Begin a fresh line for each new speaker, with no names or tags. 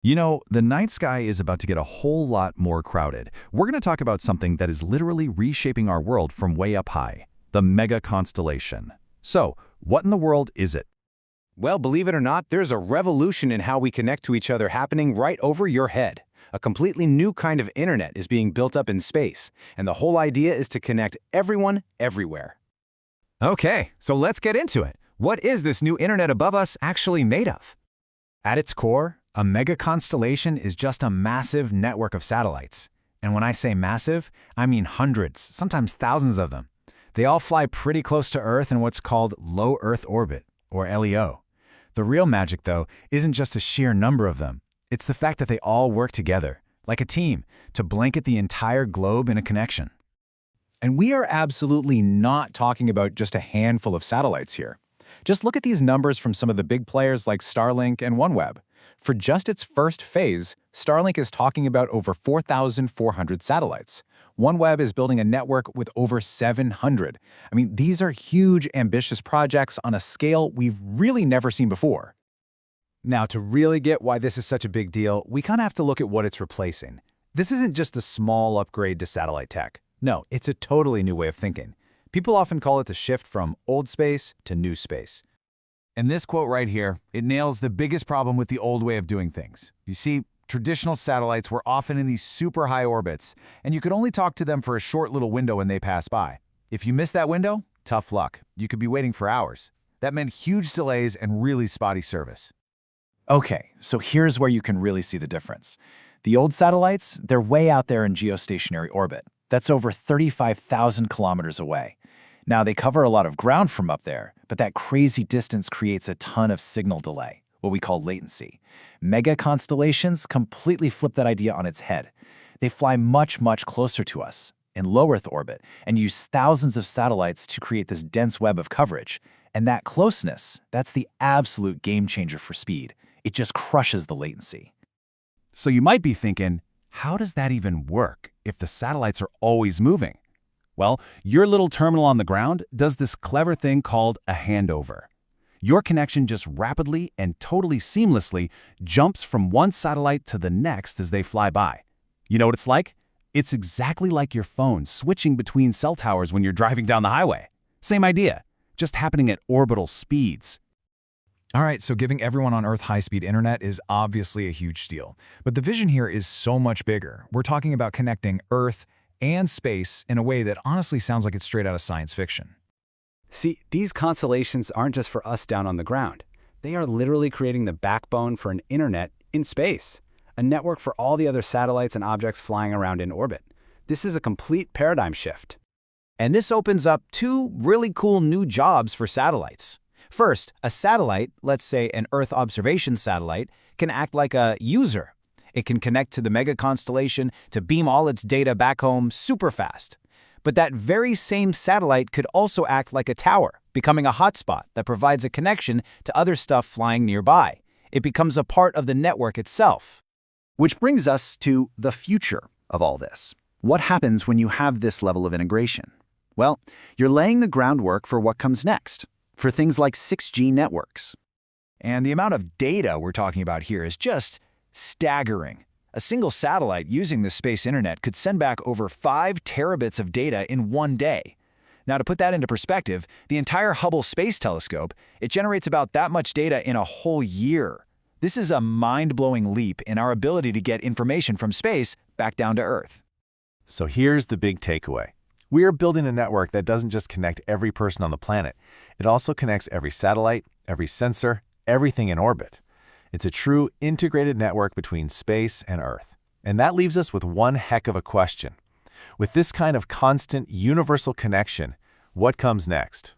You know, the night sky is about to get a whole lot more crowded. We're going to talk about something that is literally reshaping our world from way up high, the Mega Constellation. So, what in the world is it?
Well, believe it or not, there's a revolution in how we connect to each other happening right over your head. A completely new kind of internet is being built up in space, and the whole idea is to connect everyone everywhere.
Okay, so let's get into it. What is this new internet above us actually made of? At its core, a mega constellation is just a massive network of satellites. And when I say massive, I mean hundreds, sometimes thousands of them. They all fly pretty close to Earth in what's called low Earth orbit, or LEO. The real magic, though, isn't just a sheer number of them. It's the fact that they all work together, like a team, to blanket the entire globe in a connection.
And we are absolutely not talking about just a handful of satellites here. Just look at these numbers from some of the big players like Starlink and OneWeb. For just its first phase, Starlink is talking about over 4,400 satellites. OneWeb is building a network with over 700. I mean, these are huge, ambitious projects on a scale we've really never seen before.
Now, to really get why this is such a big deal, we kind of have to look at what it's replacing. This isn't just a small upgrade to satellite tech. No, it's a totally new way of thinking. People often call it the shift from old space to new space. And this quote right here, it nails the biggest problem with the old way of doing things. You see, traditional satellites were often in these super high orbits, and you could only talk to them for a short little window when they pass by. If you missed that window, tough luck. You could be waiting for hours. That meant huge delays and really spotty service.
Okay, so here's where you can really see the difference. The old satellites, they're way out there in geostationary orbit. That's over 35,000 kilometers away. Now, they cover a lot of ground from up there, but that crazy distance creates a ton of signal delay, what we call latency. Mega constellations completely flip that idea on its head. They fly much, much closer to us, in low Earth orbit, and use thousands of satellites to create this dense web of coverage. And that closeness, that's the absolute game changer for speed. It just crushes the latency.
So you might be thinking, how does that even work if the satellites are always moving? Well, your little terminal on the ground does this clever thing called a handover. Your connection just rapidly and totally seamlessly jumps from one satellite to the next as they fly by. You know what it's like? It's exactly like your phone switching between cell towers when you're driving down the highway. Same idea, just happening at orbital speeds. All right, so giving everyone on Earth high-speed internet is obviously a huge deal. But the vision here is so much bigger. We're talking about connecting Earth and space in a way that honestly sounds like it's straight out of science fiction.
See, these constellations aren't just for us down on the ground. They are literally creating the backbone for an internet in space, a network for all the other satellites and objects flying around in orbit. This is a complete paradigm shift.
And this opens up two really cool new jobs for satellites. First, a satellite, let's say an Earth observation satellite, can act like a user. It can connect to the mega constellation to beam all its data back home super fast. But that very same satellite could also act like a tower, becoming a hotspot that provides a connection to other stuff flying nearby. It becomes a part of the network itself.
Which brings us to the future of all this. What happens when you have this level of integration? Well, you're laying the groundwork for what comes next, for things like 6G networks.
And the amount of data we're talking about here is just staggering. A single satellite using the space internet could send back over 5 terabits of data in one day. Now, to put that into perspective, the entire Hubble Space Telescope, it generates about that much data in a whole year. This is a mind-blowing leap in our ability to get information from space back down to Earth.
So here's the big takeaway. We are building a network that doesn't just connect every person on the planet. It also connects every satellite, every sensor, everything in orbit. It's a true integrated network between space and Earth. And that leaves us with one heck of a question. With this kind of constant, universal connection, what comes next?